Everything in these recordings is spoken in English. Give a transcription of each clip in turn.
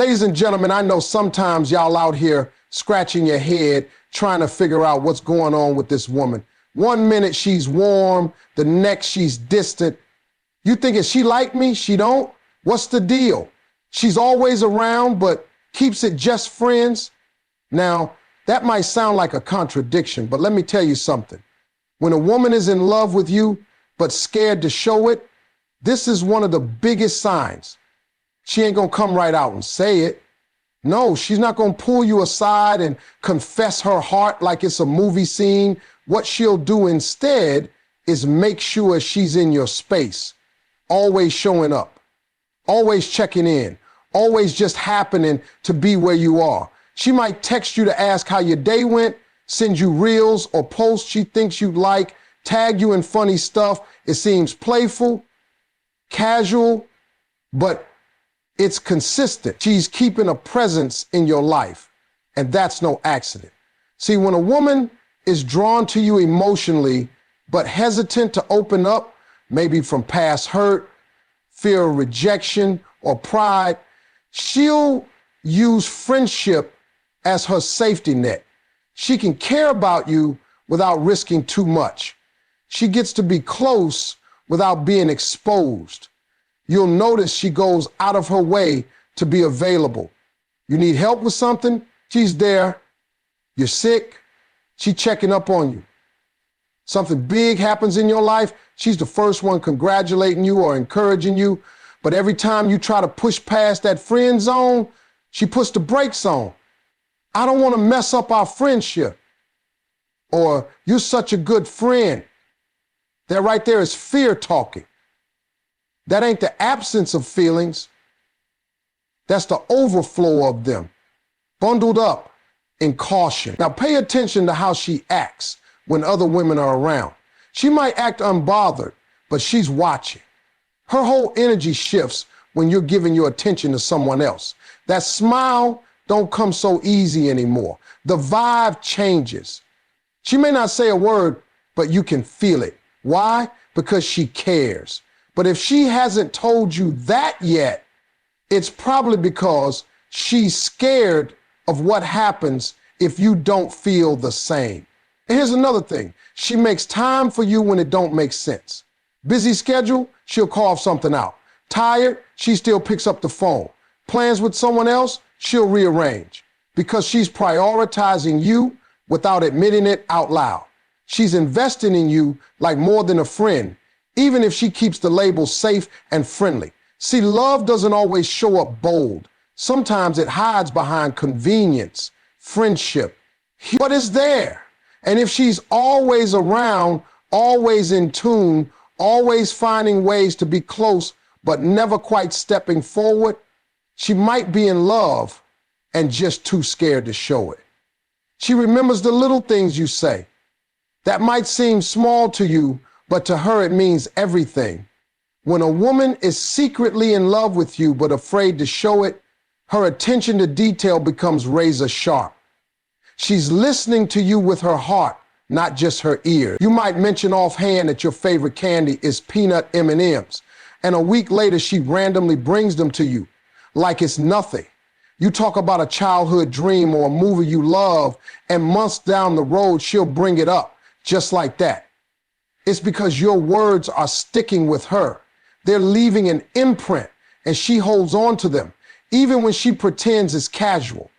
Ladies and gentlemen, I know sometimes y'all out here scratching your head, trying to figure out what's going on with this woman. One minute she's warm, the next she's distant. You thinking she like me? She don't? What's the deal? She's always around, but keeps it just friends. Now, that might sound like a contradiction, but let me tell you something. When a woman is in love with you, but scared to show it, this is one of the biggest signs. She ain't gonna come right out and say it. No, she's not gonna pull you aside and confess her heart like it's a movie scene. What she'll do instead is make sure she's in your space, always showing up, always checking in, always just happening to be where you are. She might text you to ask how your day went, send you reels or posts she thinks you'd like, tag you in funny stuff. It seems playful, casual, but it's consistent. She's keeping a presence in your life, and that's no accident. See, when a woman is drawn to you emotionally, but hesitant to open up, maybe from past hurt, fear of rejection, or pride, she'll use friendship as her safety net. She can care about you without risking too much. She gets to be close without being exposed. You'll notice she goes out of her way to be available. You need help with something? She's there. You're sick? She's checking up on you. Something big happens in your life, she's the first one congratulating you or encouraging you. But every time you try to push past that friend zone, she puts the brakes on. I don't want to mess up our friendship. Or you're such a good friend. That right there is fear talking. That ain't the absence of feelings. That's the overflow of them, bundled up in caution. Now pay attention to how she acts when other women are around. She might act unbothered, but she's watching. Her whole energy shifts when you're giving your attention to someone else. That smile don't come so easy anymore. The vibe changes. She may not say a word, but you can feel it. Why? Because she cares. But if she hasn't told you that yet, it's probably because she's scared of what happens if you don't feel the same. And here's another thing. She makes time for you when it don't make sense. Busy schedule, she'll carve something out. Tired, she still picks up the phone. Plans with someone else, she'll rearrange. Because she's prioritizing you without admitting it out loud. She's investing in you like more than a friend, even if she keeps the label safe and friendly. See, love doesn't always show up bold. Sometimes it hides behind convenience, friendship, but it's there. And if she's always around, always in tune, always finding ways to be close, but never quite stepping forward, she might be in love and just too scared to show it. She remembers the little things you say. That might seem small to you, but to her it means everything. When a woman is secretly in love with you but afraid to show it, her attention to detail becomes razor sharp. She's listening to you with her heart, not just her ears. You might mention offhand that your favorite candy is peanut M&Ms, and a week later she randomly brings them to you like it's nothing. You talk about a childhood dream or a movie you love, and months down the road she'll bring it up just like that. It's because your words are sticking with her. They're leaving an imprint, and she holds on to them, even when she pretends it's casual.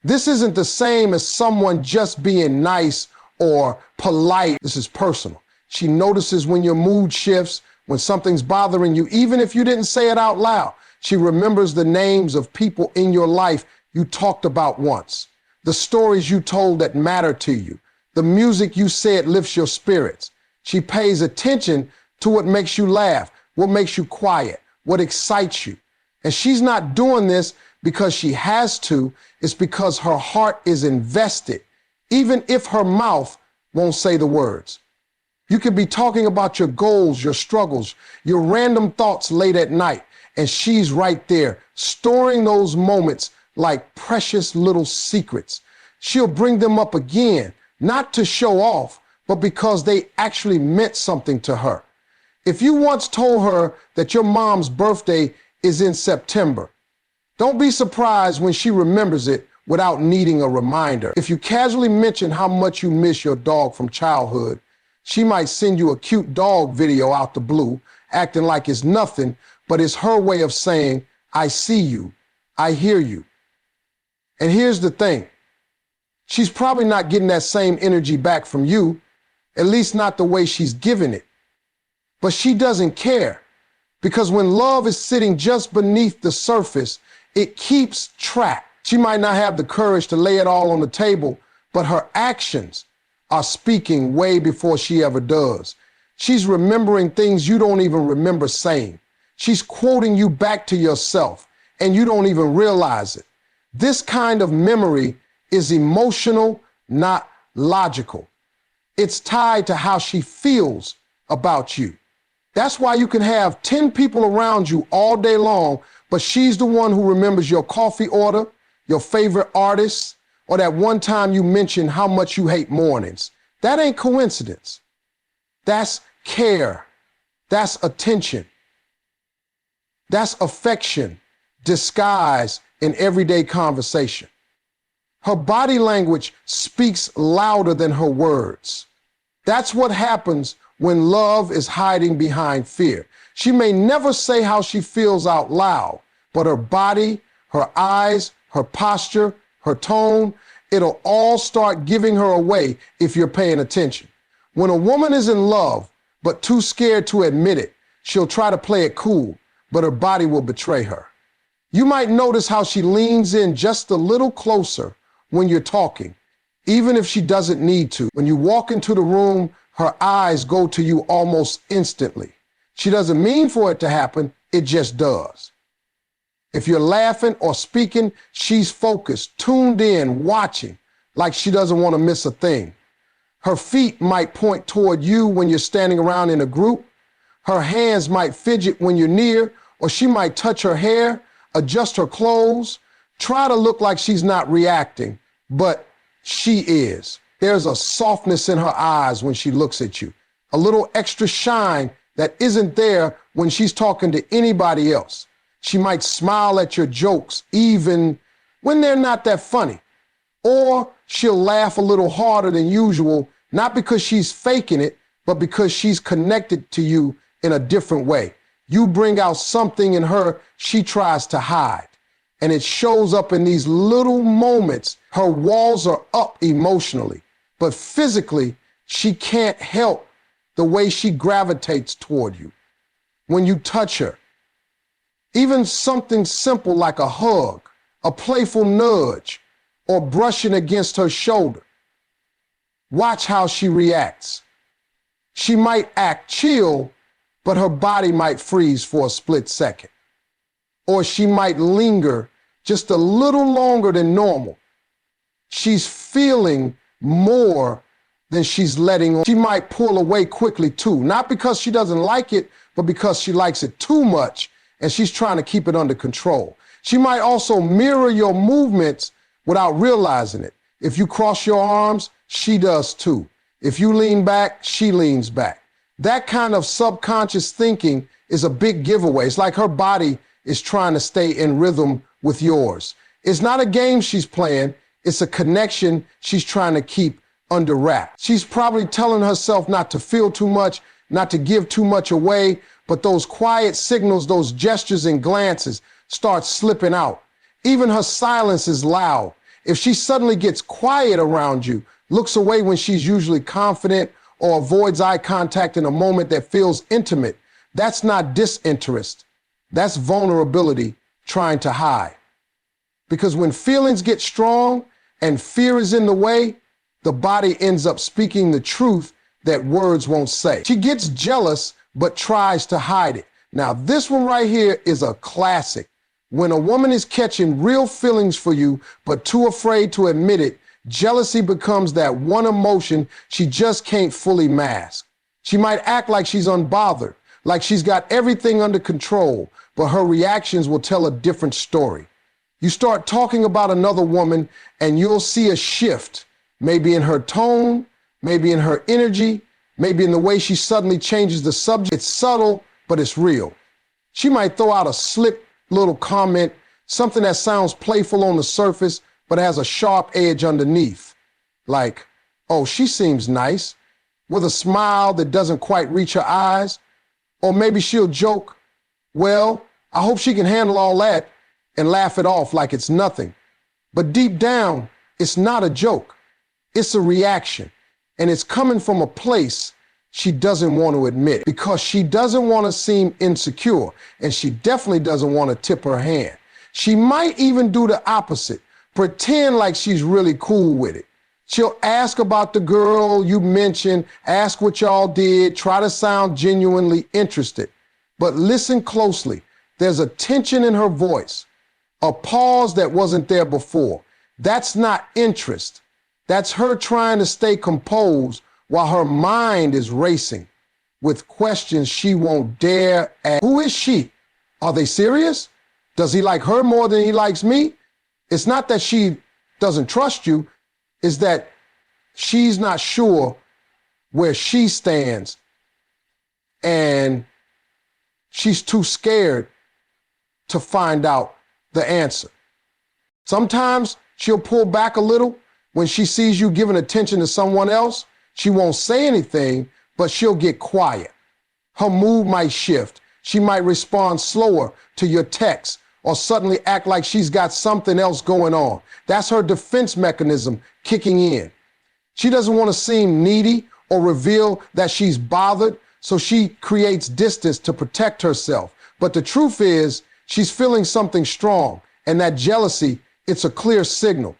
This isn't the same as someone just being nice or polite. This is personal. She notices when your mood shifts, when something's bothering you, even if you didn't say it out loud. She remembers the names of people in your life you talked about once, the stories you told that matter to you, the music you said lifts your spirits. She pays attention to what makes you laugh, what makes you quiet, what excites you. And she's not doing this because she has to. It's because her heart is invested, even if her mouth won't say the words. You could be talking about your goals, your struggles, your random thoughts late at night, and she's right there, storing those moments like precious little secrets. She'll bring them up again, not to show off, but because they actually meant something to her. If you once told her that your mom's birthday is in September, Don't be surprised when she remembers it without needing a reminder. If you casually mention how much you miss your dog from childhood, she might send you a cute dog video out the blue, acting like it's nothing, but it's her way of saying, I see you, I hear you. And here's the thing. She's probably not getting that same energy back from you, at least not the way she's giving it. But she doesn't care, because when love is sitting just beneath the surface, it keeps track. She might not have the courage to lay it all on the table, but her actions are speaking way before she ever does. She's remembering things you don't even remember saying. She's quoting you back to yourself, and you don't even realize it. This kind of memory is emotional, not logical. It's tied to how she feels about you. That's why you can have 10 people around you all day long, but she's the one who remembers your coffee order, your favorite artist, or that one time you mentioned how much you hate mornings. That ain't coincidence. That's care. That's attention. That's affection disguised in everyday conversation. Her body language speaks louder than her words. That's what happens when love is hiding behind fear. She may never say how she feels out loud, but her body, her eyes, her posture, her tone, it'll all start giving her away if you're paying attention. When a woman is in love, but too scared to admit it, she'll try to play it cool, but her body will betray her. You might notice how she leans in just a little closer when you're talking, even if she doesn't need to. When you walk into the room, her eyes go to you almost instantly. She doesn't mean for it to happen, it just does. If you're laughing or speaking, she's focused, tuned in, watching, like she doesn't want to miss a thing. Her feet might point toward you when you're standing around in a group. Her hands might fidget when you're near, or she might touch her hair, adjust her clothes, try to look like she's not reacting, but she is. There's a softness in her eyes when she looks at you, a little extra shine that isn't there when she's talking to anybody else. She might smile at your jokes even when they're not that funny, or she'll laugh a little harder than usual, not because she's faking it, but because she's connected to you in a different way. You bring out something in her she tries to hide, and it shows up in these little moments. Her walls are up emotionally, but physically, she can't help the way she gravitates toward you. When you touch her, even something simple like a hug, a playful nudge, or brushing against her shoulder, watch how she reacts. She might act chill, but her body might freeze for a split second. Or she might linger just a little longer than normal. She's feeling more than she's letting on. She might pull away quickly too, not because she doesn't like it, but because she likes it too much and she's trying to keep it under control. She might also mirror your movements without realizing it. If you cross your arms, she does too. If you lean back, she leans back. That kind of subconscious thinking is a big giveaway. It's like her body is trying to stay in rhythm with yours. It's not a game she's playing. It's a connection she's trying to keep under wraps. She's probably telling herself not to feel too much, not to give too much away, but those quiet signals, those gestures and glances start slipping out. Even her silence is loud. If she suddenly gets quiet around you, looks away when she's usually confident, or avoids eye contact in a moment that feels intimate, that's not disinterest. That's vulnerability trying to hide. Because when feelings get strong and fear is in the way, the body ends up speaking the truth that words won't say. She gets jealous, but tries to hide it. Now, this one right here is a classic. When a woman is catching real feelings for you, but too afraid to admit it, jealousy becomes that one emotion she just can't fully mask. She might act like she's unbothered, like she's got everything under control, but her reactions will tell a different story. You start talking about another woman and you'll see a shift, maybe in her tone, maybe in her energy, maybe in the way she suddenly changes the subject. It's subtle, but it's real. She might throw out a slick little comment Something that sounds playful on the surface, but has a sharp edge underneath. Like, oh, she seems nice, with a smile that doesn't quite reach her eyes. Or maybe she'll joke, well, I hope she can handle all that, and laugh it off like it's nothing. But deep down, it's not a joke. It's a reaction. And it's coming from a place she doesn't want to admit, because she doesn't want to seem insecure, and she definitely doesn't want to tip her hand. She might even do the opposite, pretend like she's really cool with it. She'll ask about the girl you mentioned, ask what y'all did, try to sound genuinely interested. But listen closely. There's a tension in her voice, a pause that wasn't there before. That's not interest. That's her trying to stay composed while her mind is racing with questions she won't dare ask. Who is she? Are they serious? Does he like her more than he likes me? It's not that she doesn't trust you. It's that she's not sure where she stands, and she's too scared to find out the answer. Sometimes she'll pull back a little when she sees you giving attention to someone else. She won't say anything, but she'll get quiet. Her mood might shift. She might respond slower to your text, or suddenly act like she's got something else going on. That's her defense mechanism kicking in. She doesn't want to seem needy or reveal that she's bothered, so she creates distance to protect herself. But the truth is, she's feeling something strong, and that jealousy, it's a clear signal.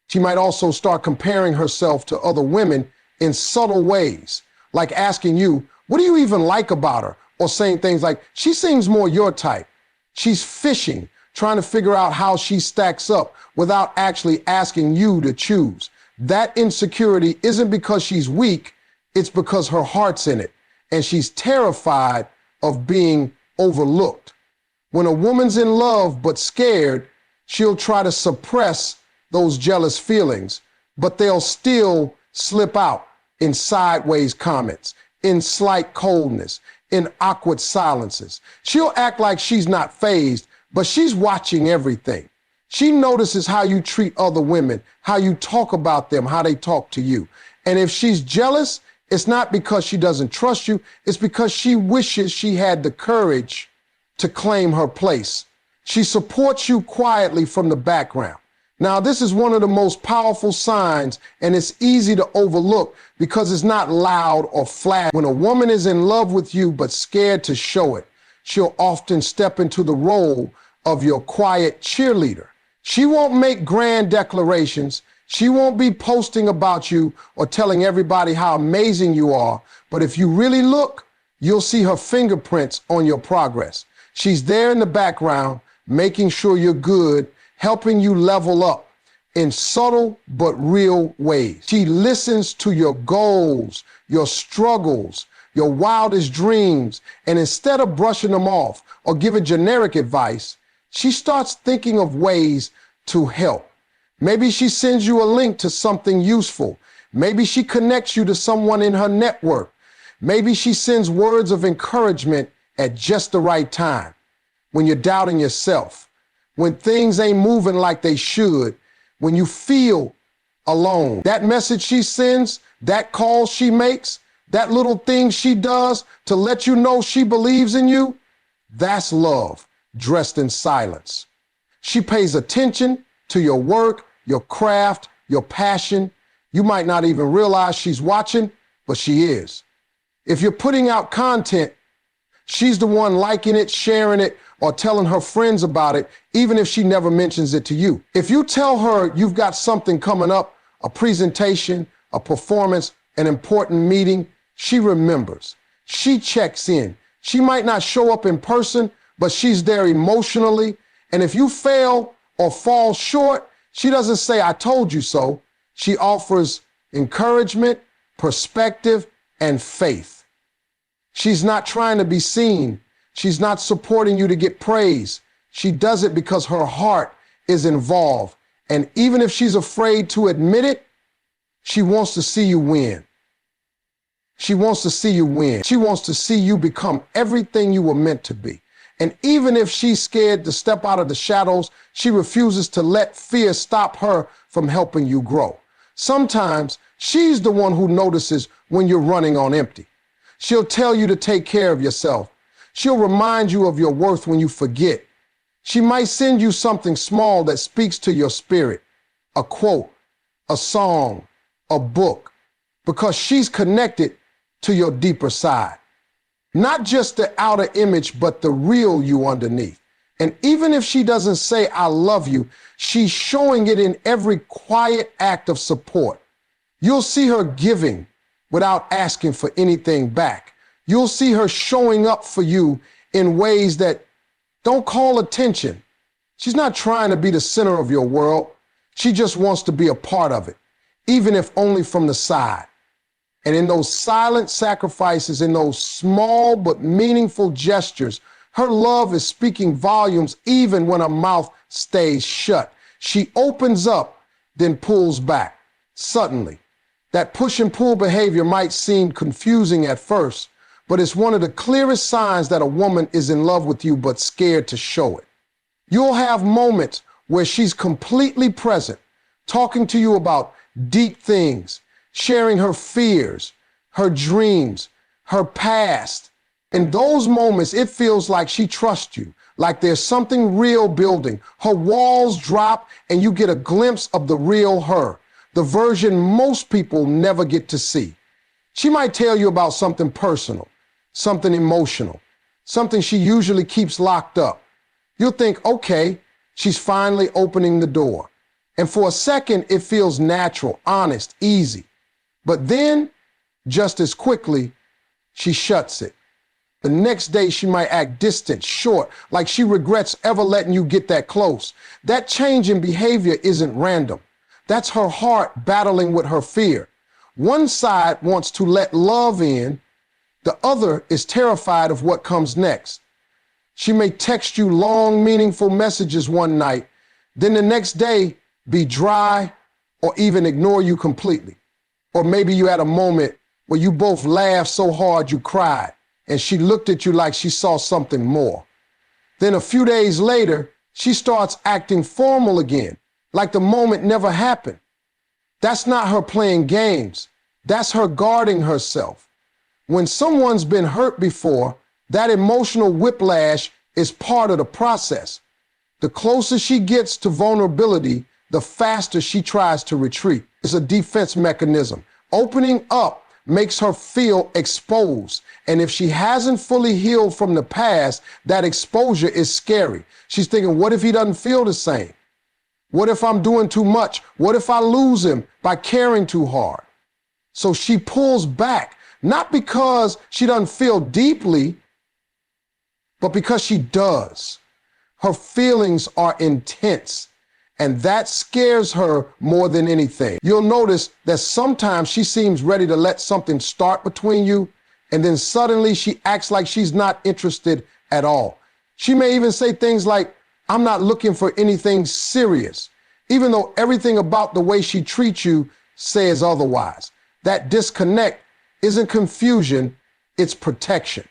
She might also start comparing herself to other women in subtle ways, like asking you, what do you even like about her? Or saying things like, she seems more your type. She's fishing, trying to figure out how she stacks up without actually asking you to choose. That insecurity isn't because she's weak, it's because her heart's in it, and she's terrified of being overlooked. When a woman's in love but scared, she'll try to suppress those jealous feelings, but they'll still slip out in sideways comments, in slight coldness, in awkward silences. She'll act like she's not fazed, but she's watching everything. She notices how you treat other women, how you talk about them, how they talk to you. And if she's jealous, it's not because she doesn't trust you, it's because she wishes she had the courage to claim her place. She supports you quietly from the background. Now, this is one of the most powerful signs, and it's easy to overlook because it's not loud or flat. When a woman is in love with you but scared to show it, she'll often step into the role of your quiet cheerleader. She won't make grand declarations. She won't be posting about you or telling everybody how amazing you are. But if you really look, you'll see her fingerprints on your progress. She's there in the background, making sure you're good, helping you level up in subtle but real ways. She listens to your goals, your struggles, your wildest dreams, and instead of brushing them off or giving generic advice, she starts thinking of ways to help. Maybe she sends you a link to something useful. Maybe she connects you to someone in her network. Maybe she sends words of encouragement at just the right time, when you're doubting yourself, when things ain't moving like they should, when you feel alone. That message she sends, that call she makes, that little thing she does to let you know she believes in you, that's love dressed in silence. She pays attention to your work, your craft, your passion. You might not even realize she's watching, but she is. If you're putting out content, she's the one liking it, sharing it, or telling her friends about it, even if she never mentions it to you. If you tell her you've got something coming up, a presentation, a performance, an important meeting, she remembers. She checks in. She might not show up in person, but she's there emotionally. And if you fail or fall short, she doesn't say, I told you so. She offers encouragement, perspective, and faith. She's not trying to be seen. She's not supporting you to get praise. She does it because her heart is involved. And even if she's afraid to admit it, she wants to see you win. She wants to see you win. She wants to see you become everything you were meant to be. And even if she's scared to step out of the shadows, she refuses to let fear stop her from helping you grow. Sometimes she's the one who notices when you're running on empty. She'll tell you to take care of yourself. She'll remind you of your worth when you forget. She might send you something small that speaks to your spirit, a quote, a song, a book, because she's connected to your deeper side. Not just the outer image, but the real you underneath. And even if she doesn't say, I love you, she's showing it in every quiet act of support. You'll see her giving without asking for anything back. You'll see her showing up for you in ways that don't call attention. She's not trying to be the center of your world. She just wants to be a part of it, even if only from the side. And in those silent sacrifices, in those small but meaningful gestures, her love is speaking volumes even when her mouth stays shut. She opens up, then pulls back. Suddenly, that push and pull behavior might seem confusing at first, but it's one of the clearest signs that a woman is in love with you but scared to show it. You'll have moments where she's completely present, talking to you about deep things, sharing her fears, her dreams, her past. In those moments, it feels like she trusts you, like there's something real building. Her walls drop and you get a glimpse of the real her, the version most people never get to see. She might tell you about something personal, something emotional, something she usually keeps locked up. You'll think, okay, she's finally opening the door. And for a second, it feels natural, honest, easy. But then, just as quickly, she shuts it. The next day, she might act distant, short, like she regrets ever letting you get that close. That change in behavior isn't random. That's her heart battling with her fear. One side wants to let love in. The other is terrified of what comes next. She may text you long, meaningful messages one night, then the next day be dry or even ignore you completely. Or maybe you had a moment where you both laughed so hard you cried, and she looked at you like she saw something more. Then a few days later, she starts acting formal again, like the moment never happened. That's not her playing games. That's her guarding herself. When someone's been hurt before, that emotional whiplash is part of the process. The closer she gets to vulnerability, the faster she tries to retreat. It's a defense mechanism. Opening up makes her feel exposed. And if she hasn't fully healed from the past, that exposure is scary. She's thinking, what if he doesn't feel the same? What if I'm doing too much? What if I lose him by caring too hard? So she pulls back, not because she doesn't feel deeply, but because she does. Her feelings are intense, and that scares her more than anything. You'll notice that sometimes she seems ready to let something start between you, and then suddenly she acts like she's not interested at all. She may even say things like, I'm not looking for anything serious, even though everything about the way she treats you says otherwise. That disconnect isn't confusion, it's protection.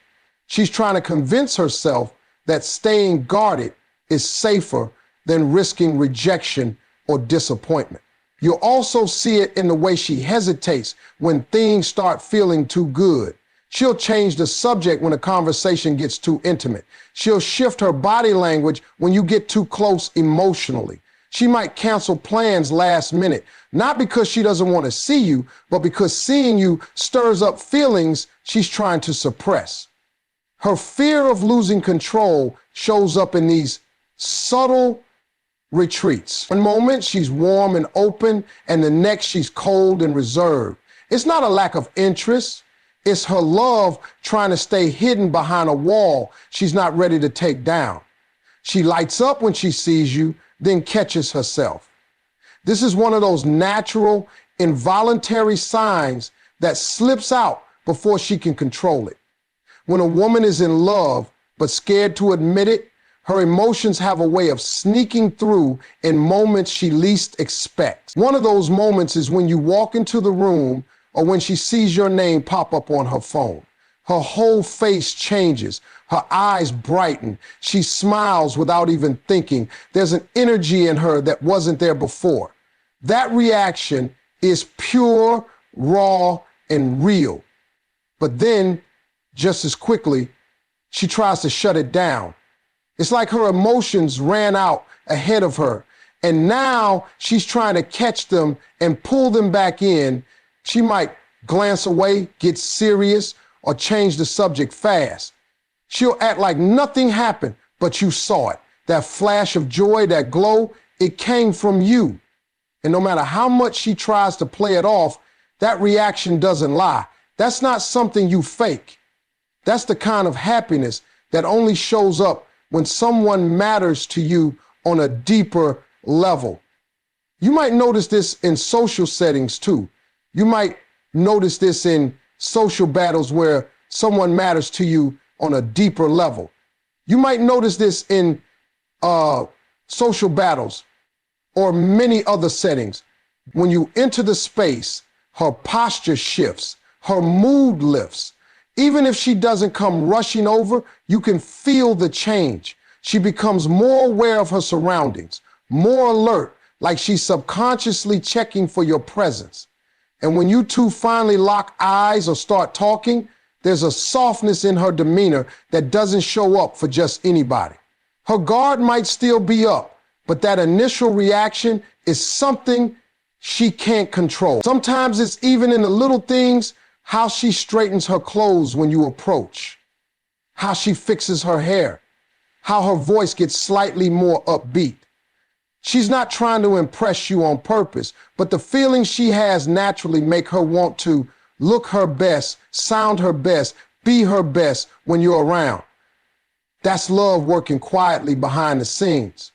She's trying to convince herself that staying guarded is safer than risking rejection or disappointment. You'll also see it in the way she hesitates when things start feeling too good. She'll change the subject when a conversation gets too intimate. She'll shift her body language when you get too close emotionally. She might cancel plans last minute, not because she doesn't want to see you, but because seeing you stirs up feelings she's trying to suppress. Her fear of losing control shows up in these subtle retreats. One moment she's warm and open, and the next she's cold and reserved. It's not a lack of interest. It's her love trying to stay hidden behind a wall she's not ready to take down. She lights up when she sees you, then catches herself. This is one of those natural, involuntary signs that slips out before she can control it. When a woman is in love but scared to admit it, her emotions have a way of sneaking through in moments she least expects. One of those moments is when you walk into the room or when she sees your name pop up on her phone. Her whole face changes. Her eyes brighten. She smiles without even thinking. There's an energy in her that wasn't there before. That reaction is pure, raw, and real. But then, just as quickly, she tries to shut it down. It's like her emotions ran out ahead of her, and now she's trying to catch them and pull them back in. She might glance away, get serious, or change the subject fast. She'll act like nothing happened, but you saw it. That flash of joy, that glow, it came from you. And no matter how much she tries to play it off, that reaction doesn't lie. That's not something you fake. That's the kind of happiness that only shows up when someone matters to you on a deeper level. You might notice this in social settings too. You might notice this in social battles where someone matters to you on a deeper level. You might notice this in social battles or many other settings. When you enter the space, her posture shifts, her mood lifts. Even if she doesn't come rushing over, you can feel the change. She becomes more aware of her surroundings, more alert, like she's subconsciously checking for your presence. And when you two finally lock eyes or start talking, there's a softness in her demeanor that doesn't show up for just anybody. Her guard might still be up, but that initial reaction is something she can't control. Sometimes it's even in the little things, how she straightens her clothes when you approach, how she fixes her hair, how her voice gets slightly more upbeat. She's not trying to impress you on purpose, but the feelings she has naturally make her want to look her best, sound her best, be her best when you're around. That's love working quietly behind the scenes.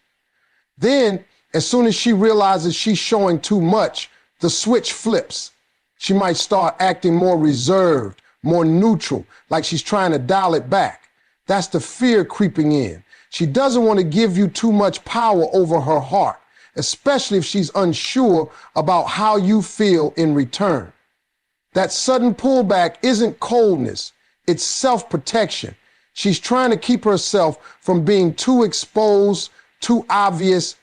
Then, as soon as she realizes she's showing too much, the switch flips. She might start acting more reserved, more neutral, like she's trying to dial it back. That's the fear creeping in. She doesn't want to give you too much power over her heart, especially if she's unsure about how you feel in return. That sudden pullback isn't coldness, it's self-protection. She's trying to keep herself from being too exposed, too obvious.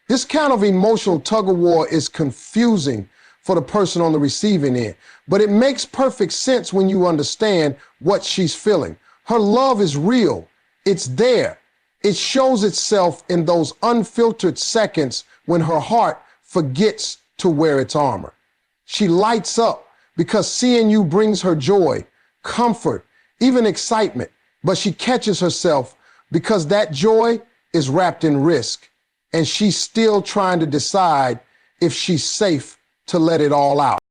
This kind of emotional tug-of-war is confusing for the person on the receiving end, but it makes perfect sense when you understand what she's feeling. Her love is real. It's there. It shows itself in those unfiltered seconds when her heart forgets to wear its armor. She lights up because seeing you brings her joy, comfort, even excitement, but she catches herself because that joy is wrapped in risk, and she's still trying to decide if she's safe to let it all out.